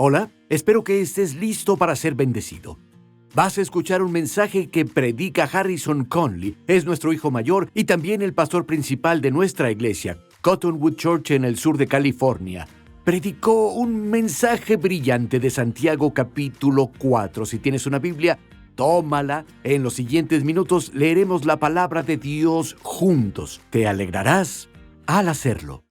Hola, espero que estés listo para ser bendecido. Vas a escuchar un mensaje que predica Harrison Conley. Es nuestro hijo mayor y también el pastor principal de nuestra iglesia, Cottonwood Church en el sur de California. Predicó un mensaje brillante de Santiago capítulo 4. Si tienes una Biblia, tómala. En los siguientes minutos leeremos la palabra de Dios juntos. Te alegrarás al hacerlo.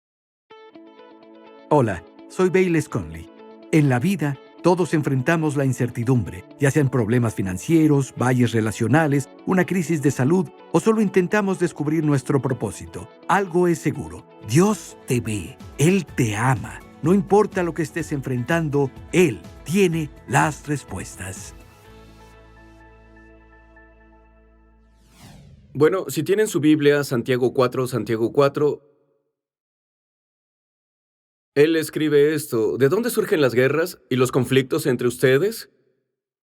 Hola, soy Bayless Conley. En la vida, todos enfrentamos la incertidumbre, ya sean problemas financieros, valles relacionales, una crisis de salud o solo intentamos descubrir nuestro propósito. Algo es seguro, Dios te ve, Él te ama. No importa lo que estés enfrentando, Él tiene las respuestas. Bueno, si tienen su Biblia, Santiago 4, él escribe esto: ¿de dónde surgen las guerras y los conflictos entre ustedes?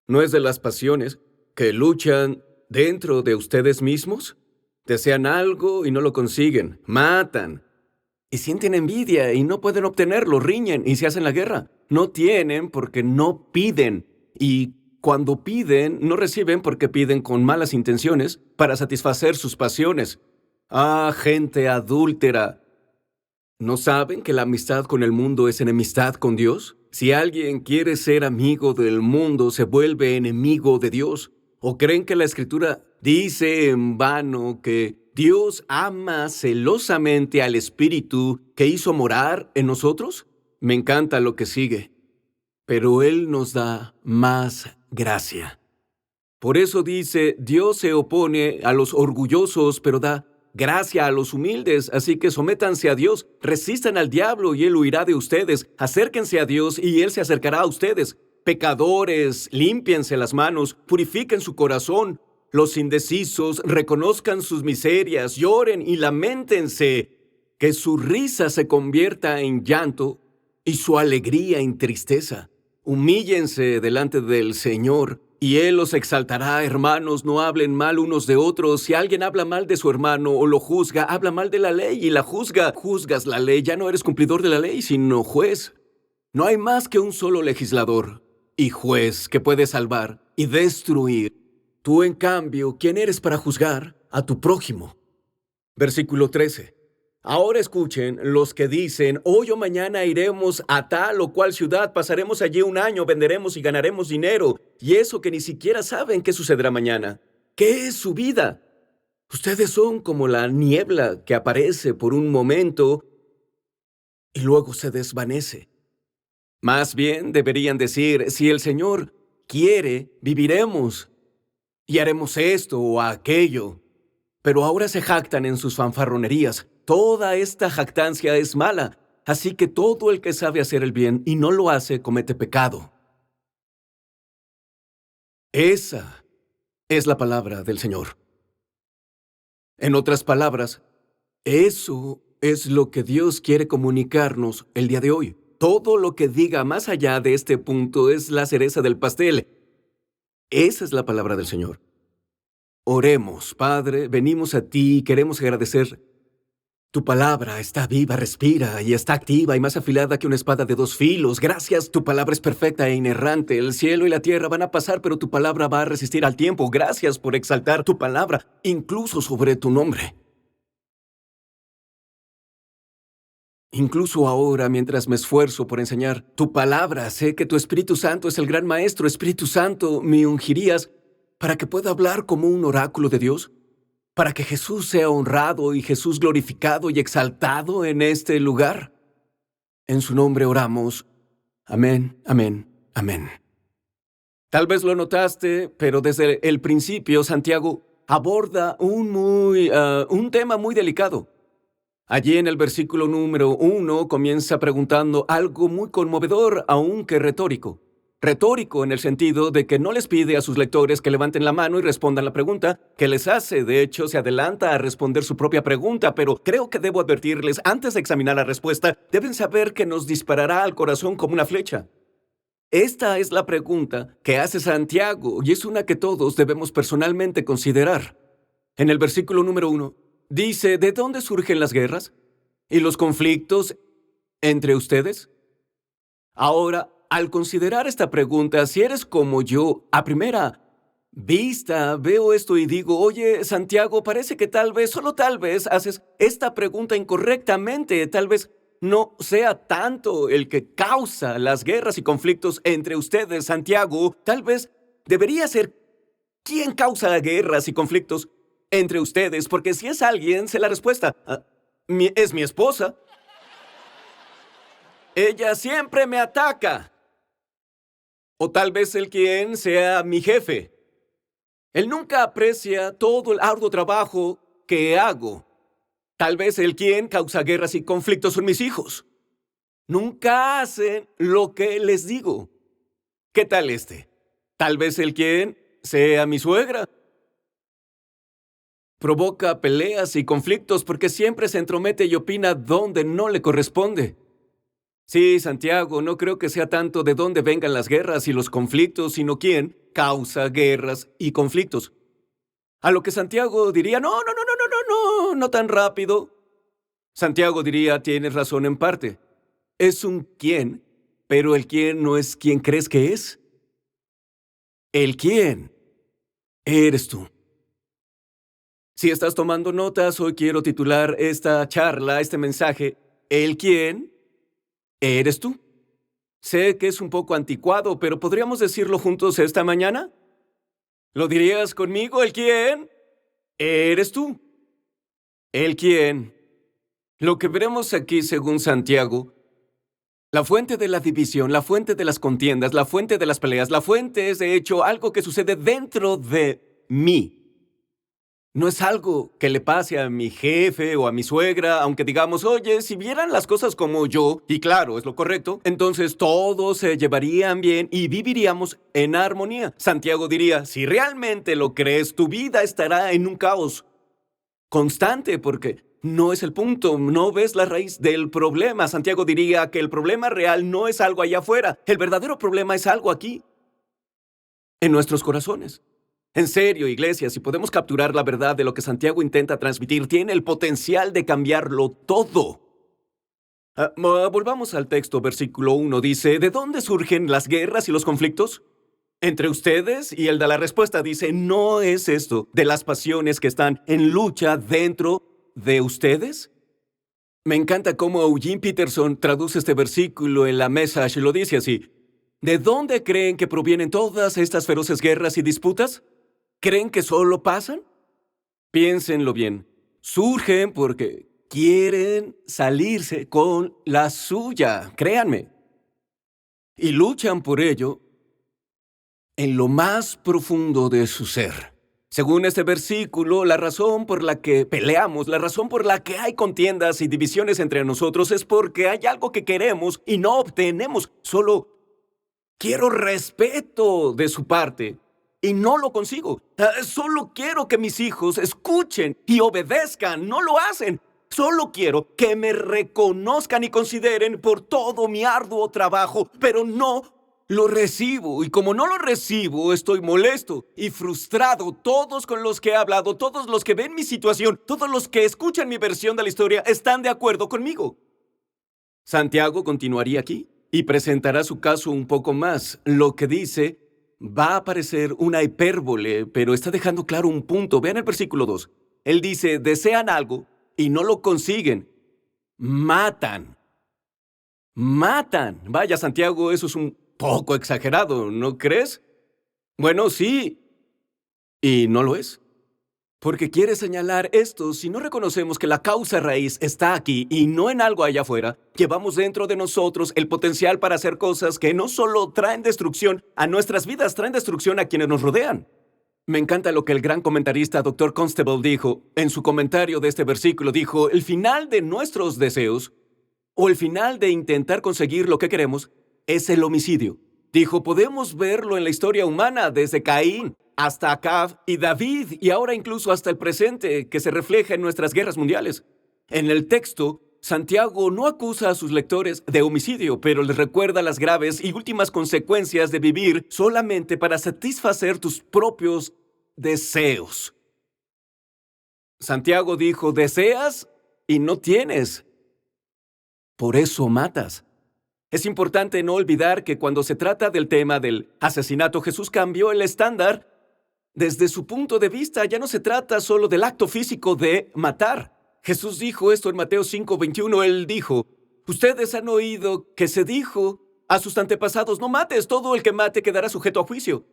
¿No es de las pasiones que luchan dentro de ustedes mismos? Desean algo y no lo consiguen, matan, y sienten envidia y no pueden obtenerlo, riñen y se hacen la guerra. No tienen porque no piden, y cuando piden, no reciben porque piden con malas intenciones para satisfacer sus pasiones. Ah, gente adúltera. ¿No saben que la amistad con el mundo es enemistad con Dios? Si alguien quiere ser amigo del mundo, se vuelve enemigo de Dios. ¿O creen que la Escritura dice en vano que Dios ama celosamente al Espíritu que hizo morar en nosotros? Me encanta lo que sigue. Pero Él nos da más gracia. Por eso dice, Dios se opone a los orgullosos, pero da gracia a los humildes. Así que sométanse a Dios, resistan al diablo y Él huirá de ustedes. Acérquense a Dios y Él se acercará a ustedes. Pecadores, límpiense las manos, purifiquen su corazón. Los indecisos, reconozcan sus miserias, lloren y lamentense. Que su risa se convierta en llanto y su alegría en tristeza. Humíllense delante del Señor y Él los exaltará. Hermanos, no hablen mal unos de otros. Si alguien habla mal de su hermano o lo juzga, habla mal de la ley y la juzga. Juzgas la ley, ya no eres cumplidor de la ley, sino juez. No hay más que un solo legislador y juez que puede salvar y destruir. Tú, en cambio, ¿quién eres para juzgar a tu prójimo? Versículo 13. Ahora escuchen los que dicen, hoy o mañana iremos a tal o cual ciudad, pasaremos allí un año, venderemos y ganaremos dinero, y eso que ni siquiera saben qué sucederá mañana. ¿Qué es su vida? Ustedes son como la niebla que aparece por un momento y luego se desvanece. Más bien deberían decir, si el Señor quiere, viviremos y haremos esto o aquello. Pero ahora se jactan en sus fanfarronerías. Toda esta jactancia es mala, así que todo el que sabe hacer el bien y no lo hace comete pecado. Esa es la palabra del Señor. En otras palabras, eso es lo que Dios quiere comunicarnos el día de hoy. Todo lo que diga más allá de este punto es la cereza del pastel. Esa es la palabra del Señor. Oremos, Padre, venimos a ti y queremos agradecer. Tu palabra está viva, respira y está activa y más afilada que una espada de dos filos. Gracias, tu palabra es perfecta e inerrante. El cielo y la tierra van a pasar, pero tu palabra va a resistir al tiempo. Gracias por exaltar tu palabra, incluso sobre tu nombre. Incluso ahora, mientras me esfuerzo por enseñar tu palabra, sé que tu Espíritu Santo es el gran maestro. Espíritu Santo, ¿me ungirías para que pueda hablar como un oráculo de Dios? Para que Jesús sea honrado y Jesús glorificado y exaltado en este lugar. En su nombre oramos. Amén, amén, amén. Tal vez lo notaste, pero desde el principio Santiago aborda un tema muy delicado. Allí en el versículo número 1 comienza preguntando algo muy conmovedor, aunque retórico. Retórico en el sentido de que no les pide a sus lectores que levanten la mano y respondan la pregunta que les hace. De hecho, se adelanta a responder su propia pregunta, pero creo que debo advertirles, antes de examinar la respuesta, deben saber que nos disparará al corazón como una flecha. Esta es la pregunta que hace Santiago y es una que todos debemos personalmente considerar. En el versículo número 1, dice, ¿de dónde surgen las guerras y los conflictos entre ustedes? Ahora, al considerar esta pregunta, si eres como yo, a primera vista veo esto y digo, oye, Santiago, parece que tal vez, solo tal vez, haces esta pregunta incorrectamente. Tal vez no sea tanto el que causa las guerras y conflictos entre ustedes, Santiago. Tal vez debería ser quién causa guerras y conflictos entre ustedes, porque si es alguien, sé la respuesta. Es mi esposa. Ella siempre me ataca. O tal vez el quien sea mi jefe. Él nunca aprecia todo el arduo trabajo que hago. Tal vez el quien causa guerras y conflictos son mis hijos. Nunca hacen lo que les digo. ¿Qué tal este? Tal vez el quien sea mi suegra. Provoca peleas y conflictos porque siempre se entromete y opina donde no le corresponde. Sí, Santiago, no creo que sea tanto de dónde vengan las guerras y los conflictos, sino quién causa guerras y conflictos. A lo que Santiago diría, no tan rápido. Santiago diría, tienes razón en parte. Es un quién, pero el quién no es quien crees que es. El quién eres tú. Si estás tomando notas, hoy quiero titular esta charla, este mensaje, ¿el quién eres tú? Sé que es un poco anticuado, pero ¿podríamos decirlo juntos esta mañana? ¿Lo dirías conmigo? ¿El quién eres tú? ¿El quién? Lo que veremos aquí, según Santiago, la fuente de la división, la fuente de las contiendas, la fuente de las peleas, la fuente es, de hecho, algo que sucede dentro de mí. No es algo que le pase a mi jefe o a mi suegra, aunque digamos, oye, si vieran las cosas como yo, y claro, es lo correcto, entonces todos se llevarían bien y viviríamos en armonía. Santiago diría, si realmente lo crees, tu vida estará en un caos constante porque no es el punto, no ves la raíz del problema. Santiago diría que el problema real no es algo allá afuera, el verdadero problema es algo aquí, en nuestros corazones. En serio, iglesia, si podemos capturar la verdad de lo que Santiago intenta transmitir, tiene el potencial de cambiarlo todo. Volvamos al texto, versículo 1, dice, ¿de dónde surgen las guerras y los conflictos? Entre ustedes, y el de la respuesta dice, ¿no es esto de las pasiones que están en lucha dentro de ustedes? Me encanta cómo Eugene Peterson traduce este versículo en la Message, lo dice así, ¿de dónde creen que provienen todas estas feroces guerras y disputas? ¿Creen que solo pasan? Piénsenlo bien. Surgen porque quieren salirse con la suya, créanme. Y luchan por ello en lo más profundo de su ser. Según este versículo, la razón por la que peleamos, la razón por la que hay contiendas y divisiones entre nosotros es porque hay algo que queremos y no obtenemos. Solo quiero respeto de su parte. Y no lo consigo. Solo quiero que mis hijos escuchen y obedezcan. No lo hacen. Solo quiero que me reconozcan y consideren por todo mi arduo trabajo, pero no lo recibo. Y como no lo recibo, estoy molesto y frustrado. Todos con los que he hablado, todos los que ven mi situación, todos los que escuchan mi versión de la historia, están de acuerdo conmigo. Santiago continuaría aquí y presentará su caso un poco más. Lo que dice va a parecer una hipérbole, pero está dejando claro un punto. Vean el versículo 2. Él dice, desean algo y no lo consiguen. Matan. Matan. Vaya, Santiago, eso es un poco exagerado, ¿no crees? Bueno, sí. Y no lo es. Porque quiere señalar esto, si no reconocemos que la causa raíz está aquí y no en algo allá afuera, llevamos dentro de nosotros el potencial para hacer cosas que no solo traen destrucción a nuestras vidas, traen destrucción a quienes nos rodean. Me encanta lo que el gran comentarista Dr. Constable dijo. En su comentario de este versículo dijo, el final de nuestros deseos, o el final de intentar conseguir lo que queremos, es el homicidio. Dijo, podemos verlo en la historia humana desde Caín hasta Acab y David, y ahora incluso hasta el presente, que se refleja en nuestras guerras mundiales. En el texto, Santiago no acusa a sus lectores de homicidio, pero les recuerda las graves y últimas consecuencias de vivir solamente para satisfacer tus propios deseos. Santiago dijo, deseas y no tienes. Por eso matas. Es importante no olvidar que cuando se trata del tema del asesinato, Jesús cambió el estándar. Desde su punto de vista, ya no se trata solo del acto físico de matar. Jesús dijo esto en Mateo 5:21. Él dijo, ustedes han oído que se dijo a sus antepasados, no mates, todo el que mate quedará sujeto a juicio.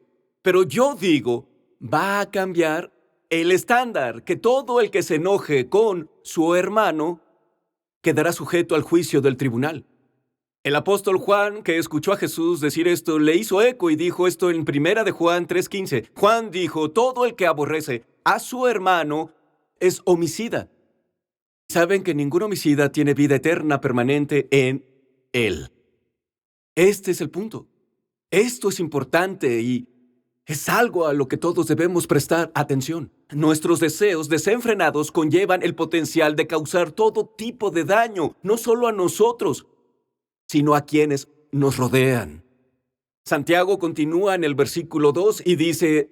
Pero yo digo, va a cambiar el estándar, que todo el que se enoje con su hermano quedará sujeto al juicio del tribunal. El apóstol Juan, que escuchó a Jesús decir esto, le hizo eco y dijo esto en 1 de Juan 3:15. Juan dijo, todo el que aborrece a su hermano es homicida. Saben que ningún homicida tiene vida eterna permanente en él. Este es el punto. Esto es importante y es algo a lo que todos debemos prestar atención. Nuestros deseos desenfrenados conllevan el potencial de causar todo tipo de daño, no solo a nosotros, sino a quienes nos rodean. Santiago continúa en el versículo 2 y dice,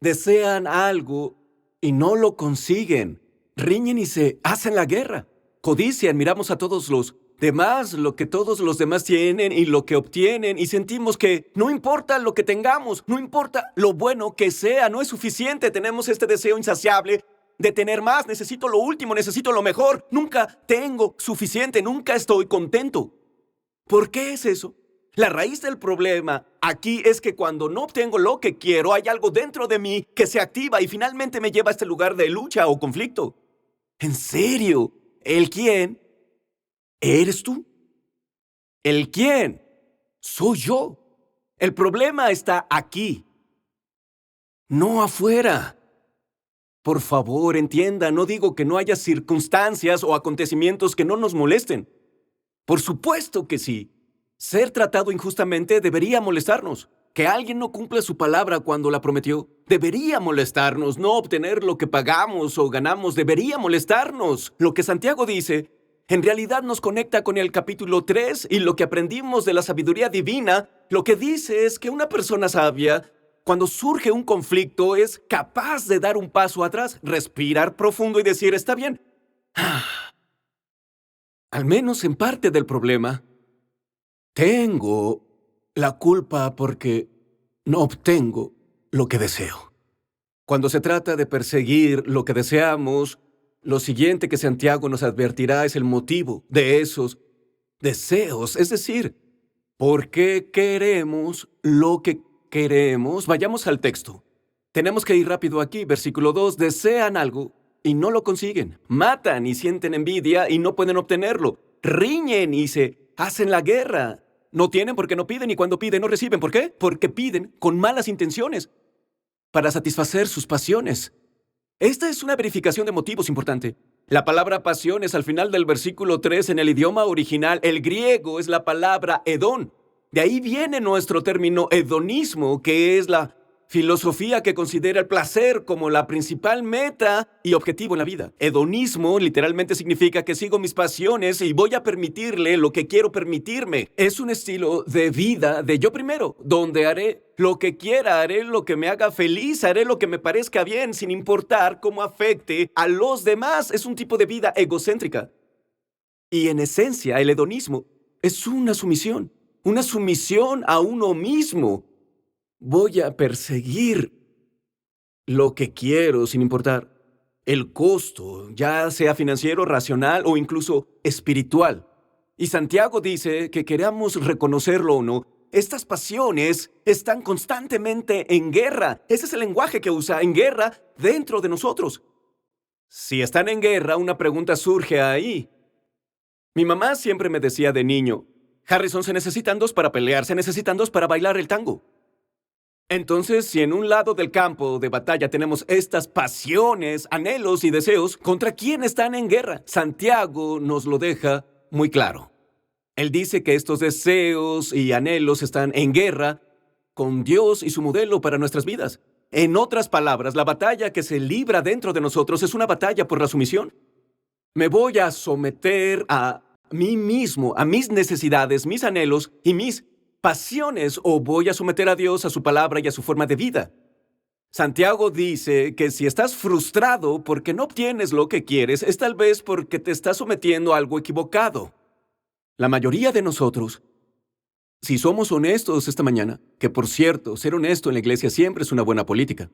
desean algo y no lo consiguen, riñen y se hacen la guerra, codician, miramos a todos los demás, lo que todos los demás tienen y lo que obtienen, y sentimos que no importa lo que tengamos, no importa lo bueno que sea, no es suficiente, tenemos este deseo insaciable de tener más, necesito lo último, necesito lo mejor, nunca tengo suficiente, nunca estoy contento. ¿Por qué es eso? La raíz del problema aquí es que cuando no obtengo lo que quiero, hay algo dentro de mí que se activa y finalmente me lleva a este lugar de lucha o conflicto. ¿En serio? ¿El quién? ¿Eres tú? ¿El quién? Soy yo. El problema está aquí, no afuera. Por favor, entienda, no digo que no haya circunstancias o acontecimientos que no nos molesten. Por supuesto que sí. Ser tratado injustamente debería molestarnos. Que alguien no cumpla su palabra cuando la prometió debería molestarnos. No obtener lo que pagamos o ganamos debería molestarnos. Lo que Santiago dice en realidad nos conecta con el capítulo 3 y lo que aprendimos de la sabiduría divina. Lo que dice es que una persona sabia, cuando surge un conflicto, es capaz de dar un paso atrás, respirar profundo y decir, está bien. Al menos en parte del problema, tengo la culpa porque no obtengo lo que deseo. Cuando se trata de perseguir lo que deseamos, lo siguiente que Santiago nos advertirá es el motivo de esos deseos, es decir, ¿por qué queremos lo que queremos? Vayamos al texto. Tenemos que ir rápido aquí, versículo 2, desean algo y no lo consiguen, matan y sienten envidia y no pueden obtenerlo, riñen y se hacen la guerra. No tienen porque no piden y cuando piden no reciben. ¿Por qué? Porque piden con malas intenciones para satisfacer sus pasiones. Esta es una verificación de motivos importante. La palabra pasión es al final del versículo 3 en el idioma original. El griego es la palabra hedón. De ahí viene nuestro término hedonismo, que es la filosofía que considera el placer como la principal meta y objetivo en la vida. Hedonismo literalmente significa que sigo mis pasiones y voy a permitirle lo que quiero permitirme. Es un estilo de vida de yo primero, donde haré lo que quiera, haré lo que me haga feliz, haré lo que me parezca bien, sin importar cómo afecte a los demás. Es un tipo de vida egocéntrica. Y en esencia, el hedonismo es una sumisión a uno mismo. Voy a perseguir lo que quiero sin importar el costo, ya sea financiero, racional o incluso espiritual. Y Santiago dice que queramos reconocerlo o no, estas pasiones están constantemente en guerra. Ese es el lenguaje que usa, en guerra dentro de nosotros. Si están en guerra, una pregunta surge ahí. Mi mamá siempre me decía de niño, Harrison, se necesitan dos para pelear, se necesitan dos para bailar el tango. Entonces, si en un lado del campo de batalla tenemos estas pasiones, anhelos y deseos, ¿contra quién están en guerra? Santiago nos lo deja muy claro. Él dice que estos deseos y anhelos están en guerra con Dios y su modelo para nuestras vidas. En otras palabras, la batalla que se libra dentro de nosotros es una batalla por la sumisión. Me voy a someter a mí mismo, a mis necesidades, mis anhelos y mis pasiones, o voy a someter a Dios a su palabra y a su forma de vida. Santiago dice que si estás frustrado porque no obtienes lo que quieres, es tal vez porque te estás sometiendo a algo equivocado. La mayoría de nosotros Si somos honestos esta mañana, que por cierto, ser honesto en la iglesia siempre es una buena política.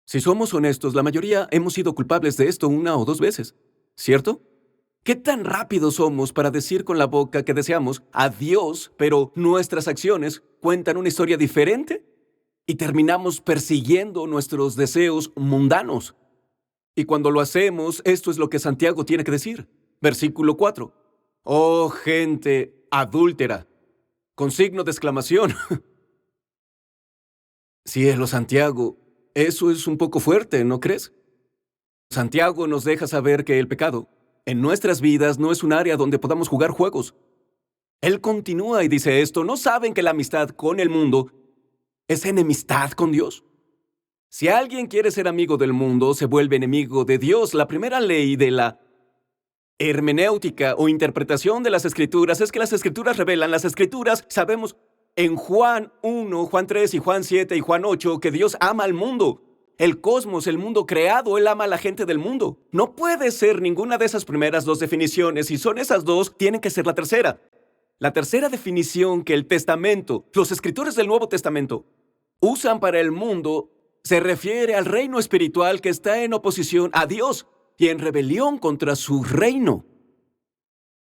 Si somos honestos, la mayoría hemos sido culpables de esto una o dos veces, ¿cierto? ¿Qué tan rápidos somos para decir con la boca que deseamos a Dios, pero nuestras acciones cuentan una historia diferente? Y terminamos persiguiendo nuestros deseos mundanos. Y cuando lo hacemos, esto es lo que Santiago tiene que decir. Versículo 4. Oh, gente adúltera, con signo de exclamación. Cielo, Santiago, eso es un poco fuerte, ¿no crees? Santiago nos deja saber que el pecado en nuestras vidas no es un área donde podamos jugar juegos. Él continúa y dice esto: ¿no saben que la amistad con el mundo es enemistad con Dios? Si alguien quiere ser amigo del mundo, se vuelve enemigo de Dios. La primera ley de la hermenéutica o interpretación de las Escrituras es que las Escrituras revelan. Las Escrituras, sabemos en Juan 1, Juan 3 y Juan 7 y Juan 8 que Dios ama al mundo. El cosmos, el mundo creado, Él ama a la gente del mundo. No puede ser ninguna de esas primeras dos definiciones. Si son esas dos, tienen que ser la tercera. La tercera definición que el Testamento, los escritores del Nuevo Testamento, usan para el mundo, se refiere al reino espiritual que está en oposición a Dios y en rebelión contra su reino.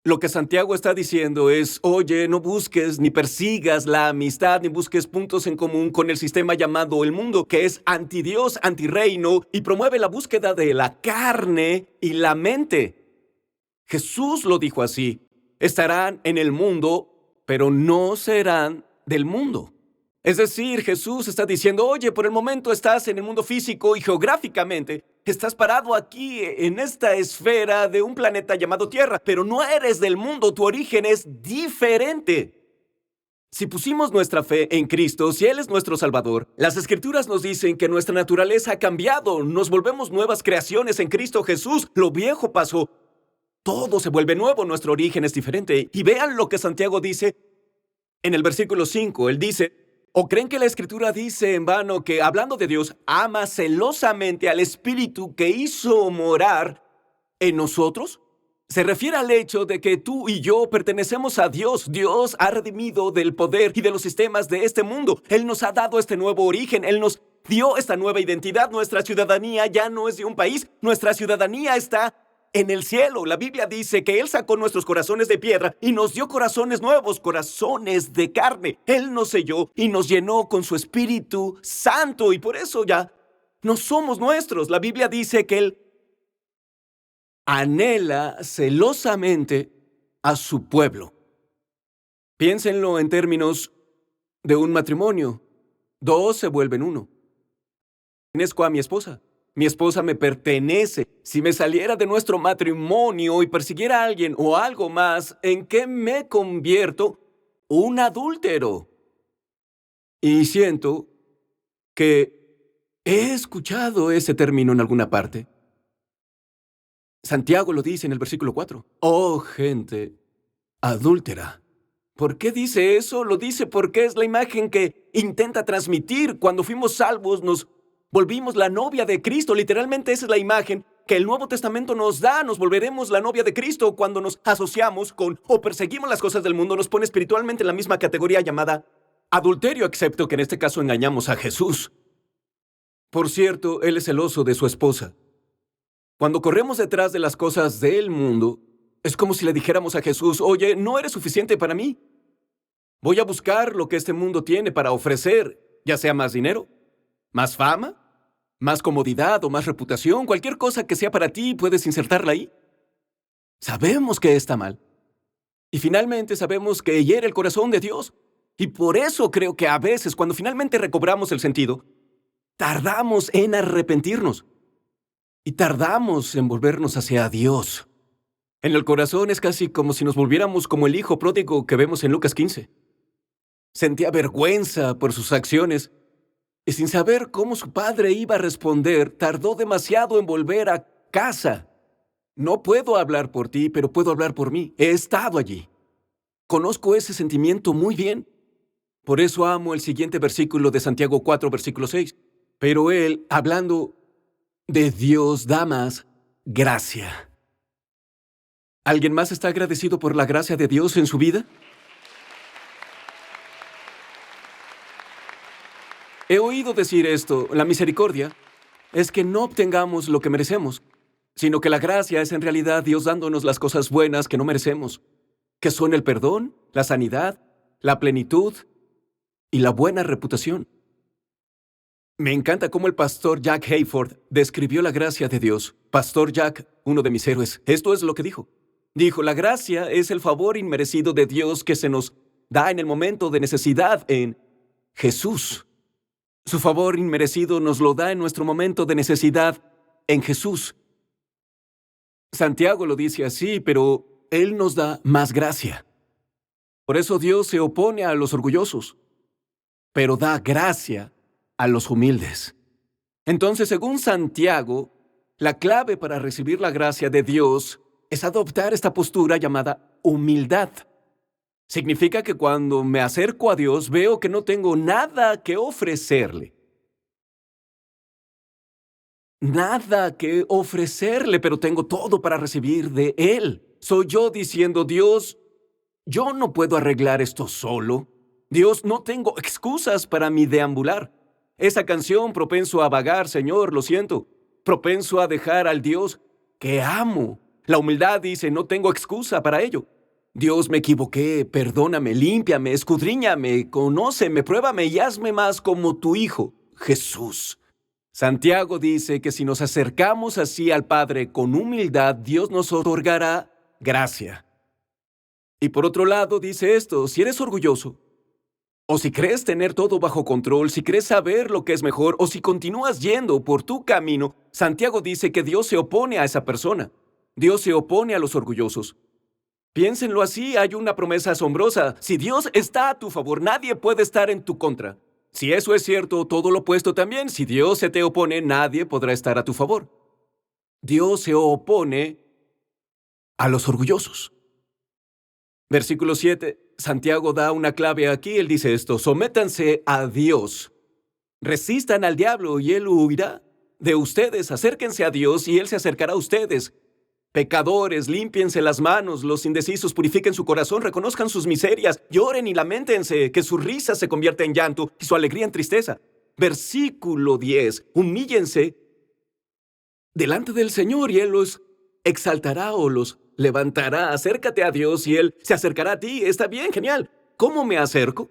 Lo que Santiago está diciendo es: oye, no busques ni persigas la amistad, ni busques puntos en común con el sistema llamado el mundo, que es antidios, antirreino, y promueve la búsqueda de la carne y la mente. Jesús lo dijo así: estarán en el mundo, pero no serán del mundo. Es decir, Jesús está diciendo: oye, por el momento estás en el mundo físico y geográficamente estás parado aquí en esta esfera de un planeta llamado Tierra, pero no eres del mundo, tu origen es diferente. Si pusimos nuestra fe en Cristo, si Él es nuestro Salvador, las Escrituras nos dicen que nuestra naturaleza ha cambiado, nos volvemos nuevas creaciones en Cristo Jesús. Lo viejo pasó, todo se vuelve nuevo, nuestro origen es diferente. Y vean lo que Santiago dice en el versículo 5, él dice: ¿o creen que la Escritura dice en vano que, hablando de Dios, ama celosamente al Espíritu que hizo morar en nosotros? Se refiere al hecho de que tú y yo pertenecemos a Dios. Dios ha redimido del poder y de los sistemas de este mundo. Él nos ha dado este nuevo origen. Él nos dio esta nueva identidad. Nuestra ciudadanía ya no es de un país. Nuestra ciudadanía está en el cielo. La Biblia dice que Él sacó nuestros corazones de piedra y nos dio corazones nuevos, corazones de carne. Él nos selló y nos llenó con su Espíritu Santo, y por eso ya no somos nuestros. La Biblia dice que Él anhela celosamente a su pueblo. Piénsenlo en términos de un matrimonio. Dos se vuelven uno. Pertenezco a mi esposa. Mi esposa me pertenece. Si me saliera de nuestro matrimonio y persiguiera a alguien o algo más, ¿en qué me convierto? Un adúltero. Y siento que he escuchado ese término en alguna parte. Santiago lo dice en el versículo 4. Oh, gente adúltera. ¿Por qué dice eso? Lo dice porque es la imagen que intenta transmitir. Cuando fuimos salvos, nos volvimos la novia de Cristo. Literalmente esa es la imagen que el Nuevo Testamento nos da. Nos volveremos la novia de Cristo cuando nos asociamos con o perseguimos las cosas del mundo. Nos pone espiritualmente en la misma categoría llamada adulterio, excepto que en este caso engañamos a Jesús. Por cierto, Él es celoso de su esposa. Cuando corremos detrás de las cosas del mundo, es como si le dijéramos a Jesús: oye, no eres suficiente para mí. Voy a buscar lo que este mundo tiene para ofrecer, ya sea más dinero, más fama, más comodidad o más reputación. Cualquier cosa que sea para ti, puedes insertarla ahí. Sabemos que está mal. Y finalmente sabemos que hiere el corazón de Dios. Y por eso creo que a veces, cuando finalmente recobramos el sentido, tardamos en arrepentirnos. Y tardamos en volvernos hacia Dios. En el corazón es casi como si nos volviéramos como el hijo pródigo que vemos en Lucas 15. Sentía vergüenza por sus acciones y, sin saber cómo su padre iba a responder, tardó demasiado en volver a casa. No puedo hablar por ti, pero puedo hablar por mí. He estado allí. Conozco ese sentimiento muy bien. Por eso amo el siguiente versículo de Santiago 4, versículo 6. Pero Él, hablando de Dios, da más gracia. ¿Alguien más está agradecido por la gracia de Dios en su vida? He oído decir esto, la misericordia es que no obtengamos lo que merecemos, sino que la gracia es en realidad Dios dándonos las cosas buenas que no merecemos, que son el perdón, la sanidad, la plenitud y la buena reputación. Me encanta cómo el pastor Jack Hayford describió la gracia de Dios. Pastor Jack, uno de mis héroes, esto es lo que dijo. Dijo, la gracia es el favor inmerecido de Dios que se nos da en el momento de necesidad en Jesús. Su favor inmerecido nos lo da en nuestro momento de necesidad en Jesús. Santiago lo dice así, pero Él nos da más gracia. Por eso Dios se opone a los orgullosos, pero da gracia a los humildes. Entonces, según Santiago, la clave para recibir la gracia de Dios es adoptar esta postura llamada humildad. Significa que cuando me acerco a Dios, veo que no tengo nada que ofrecerle. Nada que ofrecerle, pero tengo todo para recibir de Él. Soy yo diciendo, Dios, yo no puedo arreglar esto solo. Dios, no tengo excusas para mi deambular. Esa canción, propenso a vagar, Señor, lo siento. Propenso a dejar al Dios que amo. La humildad dice, no tengo excusa para ello. Dios, me equivoqué, perdóname, límpiame, escudriñame, conóceme, pruébame y hazme más como tu Hijo, Jesús. Santiago dice que si nos acercamos así al Padre con humildad, Dios nos otorgará gracia. Y por otro lado dice esto, si eres orgulloso, o si crees tener todo bajo control, si crees saber lo que es mejor, o si continúas yendo por tu camino, Santiago dice que Dios se opone a esa persona. Dios se opone a los orgullosos. Piénsenlo así, hay una promesa asombrosa. Si Dios está a tu favor, nadie puede estar en tu contra. Si eso es cierto, todo lo opuesto también. Si Dios se te opone, nadie podrá estar a tu favor. Dios se opone a los orgullosos. Versículo 7, Santiago da una clave aquí. Él dice esto, sométanse a Dios. Resistan al diablo y él huirá de ustedes. Acérquense a Dios y él se acercará a ustedes. Pecadores, límpiense las manos, los indecisos purifiquen su corazón, reconozcan sus miserias, lloren y lamentense, que su risa se convierta en llanto y su alegría en tristeza. Versículo 10, humíllense delante del Señor y Él los exaltará o los levantará. Acércate a Dios y Él se acercará a ti. Está bien, genial. ¿Cómo me acerco?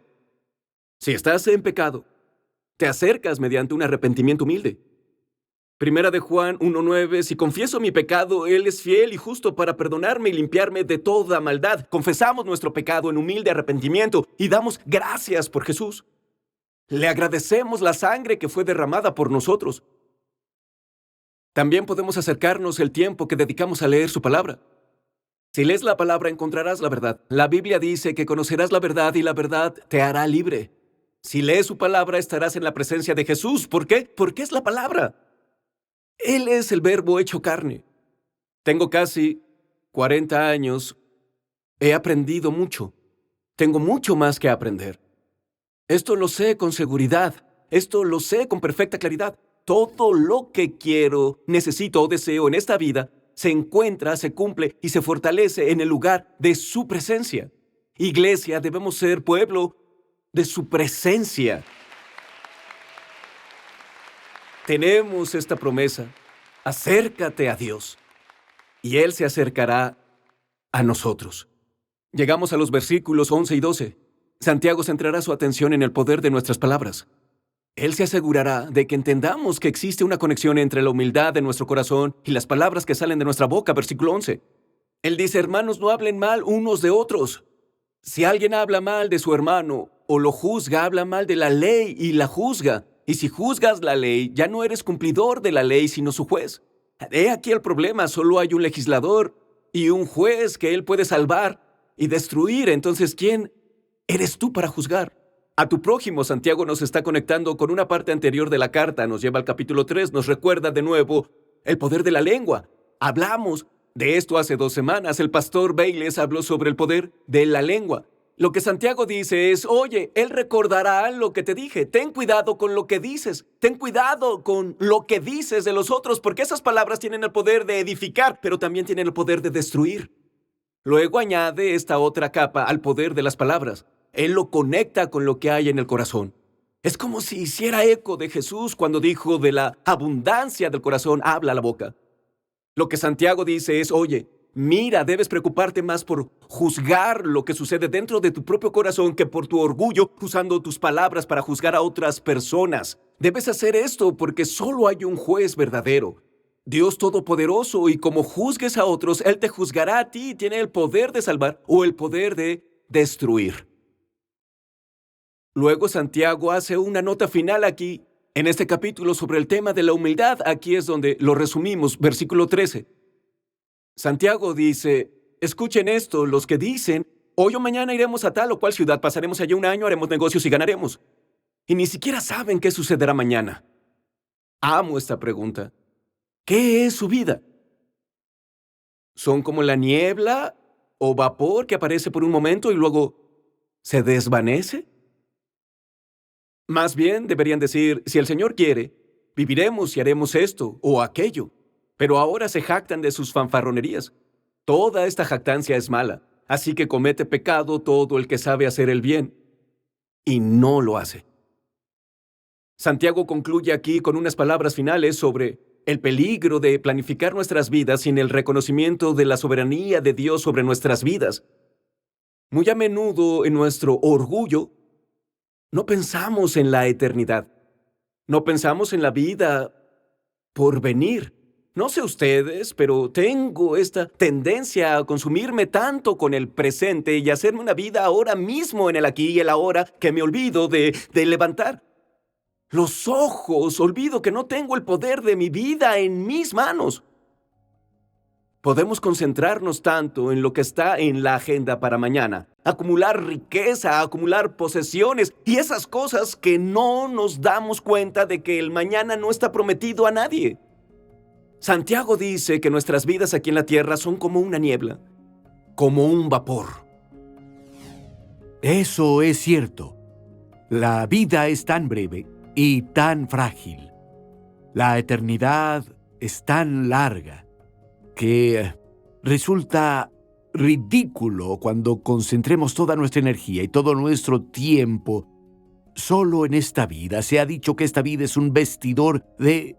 Si estás en pecado, te acercas mediante un arrepentimiento humilde. Primera de Juan 1:9, si confieso mi pecado, Él es fiel y justo para perdonarme y limpiarme de toda maldad. Confesamos nuestro pecado en humilde arrepentimiento y damos gracias por Jesús. Le agradecemos la sangre que fue derramada por nosotros. También podemos acercarnos el tiempo que dedicamos a leer su palabra. Si lees la palabra, encontrarás la verdad. La Biblia dice que conocerás la verdad y la verdad te hará libre. Si lees su palabra, estarás en la presencia de Jesús. ¿Por qué? Porque es la palabra. Él es el Verbo hecho carne. Tengo casi 40 años. He aprendido mucho. Tengo mucho más que aprender. Esto lo sé con seguridad. Esto lo sé con perfecta claridad. Todo lo que quiero, necesito o deseo en esta vida se encuentra, se cumple y se fortalece en el lugar de su presencia. Iglesia, debemos ser pueblo de su presencia. Tenemos esta promesa, acércate a Dios, y Él se acercará a nosotros. Llegamos a los versículos 11 y 12. Santiago centrará su atención en el poder de nuestras palabras. Él se asegurará de que entendamos que existe una conexión entre la humildad de nuestro corazón y las palabras que salen de nuestra boca, versículo 11. Él dice, hermanos, no hablen mal unos de otros. Si alguien habla mal de su hermano o lo juzga, habla mal de la ley y la juzga. Y si juzgas la ley, ya no eres cumplidor de la ley, sino su juez. He aquí el problema, solo hay un legislador y un juez que él puede salvar y destruir. Entonces, ¿quién eres tú para juzgar? A tu prójimo, Santiago nos está conectando con una parte anterior de la carta, nos lleva al capítulo 3, nos recuerda de nuevo el poder de la lengua. Hablamos de esto hace 2 semanas, el pastor Bayles habló sobre el poder de la lengua. Lo que Santiago dice es, oye, Él recordará lo que te dije. Ten cuidado con lo que dices. Ten cuidado con lo que dices de los otros, porque esas palabras tienen el poder de edificar, pero también tienen el poder de destruir. Luego añade esta otra capa al poder de las palabras. Él lo conecta con lo que hay en el corazón. Es como si hiciera eco de Jesús cuando dijo: de la abundancia del corazón habla la boca. Lo que Santiago dice es: oye, mira, debes preocuparte más por juzgar lo que sucede dentro de tu propio corazón que por tu orgullo usando tus palabras para juzgar a otras personas. Debes hacer esto porque solo hay un juez verdadero, Dios Todopoderoso, y como juzgues a otros, Él te juzgará a ti. Tiene el poder de salvar o el poder de destruir. Luego Santiago hace una nota final aquí, en este capítulo, sobre el tema de la humildad. Aquí es donde lo resumimos, versículo 13. Santiago dice: escuchen esto, los que dicen, hoy o mañana iremos a tal o cual ciudad, pasaremos allí un año, haremos negocios y ganaremos. Y ni siquiera saben qué sucederá mañana. Amo esta pregunta. ¿Qué es su vida? ¿Son como la niebla o vapor que aparece por un momento y luego se desvanece? Más bien deberían decir: si el Señor quiere, viviremos y haremos esto o aquello. Pero ahora se jactan de sus fanfarronerías. Toda esta jactancia es mala, así que comete pecado todo el que sabe hacer el bien y no lo hace. Santiago concluye aquí con unas palabras finales sobre el peligro de planificar nuestras vidas sin el reconocimiento de la soberanía de Dios sobre nuestras vidas. Muy a menudo en nuestro orgullo no pensamos en la eternidad. No pensamos en la vida por venir. No sé ustedes, pero tengo esta tendencia a consumirme tanto con el presente y hacerme una vida ahora mismo, en el aquí y el ahora, que me olvido de levantar los ojos, olvido que no tengo el poder de mi vida en mis manos. Podemos concentrarnos tanto en lo que está en la agenda para mañana, acumular riqueza, acumular posesiones y esas cosas, que no nos damos cuenta de que el mañana no está prometido a nadie. Santiago dice que nuestras vidas aquí en la tierra son como una niebla, como un vapor. Eso es cierto. La vida es tan breve y tan frágil. La eternidad es tan larga que resulta ridículo cuando concentremos toda nuestra energía y todo nuestro tiempo solo en esta vida. Se ha dicho que esta vida es un vestidor de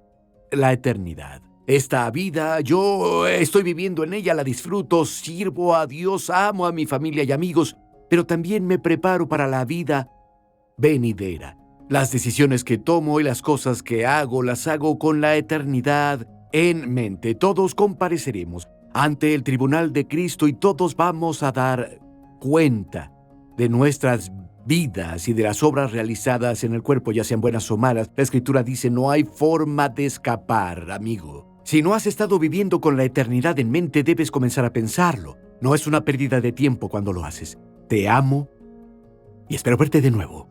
la eternidad. Esta vida, yo estoy viviendo en ella, la disfruto, sirvo a Dios, amo a mi familia y amigos, pero también me preparo para la vida venidera. Las decisiones que tomo y las cosas que hago, las hago con la eternidad en mente. Todos compareceremos ante el tribunal de Cristo y todos vamos a dar cuenta de nuestras vidas y de las obras realizadas en el cuerpo, ya sean buenas o malas. La Escritura dice: no hay forma de escapar, amigo. Si no has estado viviendo con la eternidad en mente, debes comenzar a pensarlo. No es una pérdida de tiempo cuando lo haces. Te amo y espero verte de nuevo.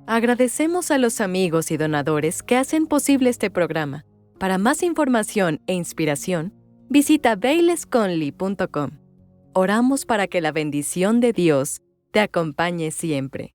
Agradecemos a los amigos y donadores que hacen posible este programa. Para más información e inspiración, visita bailesconley.com. Oramos para que la bendición de Dios te acompañe siempre.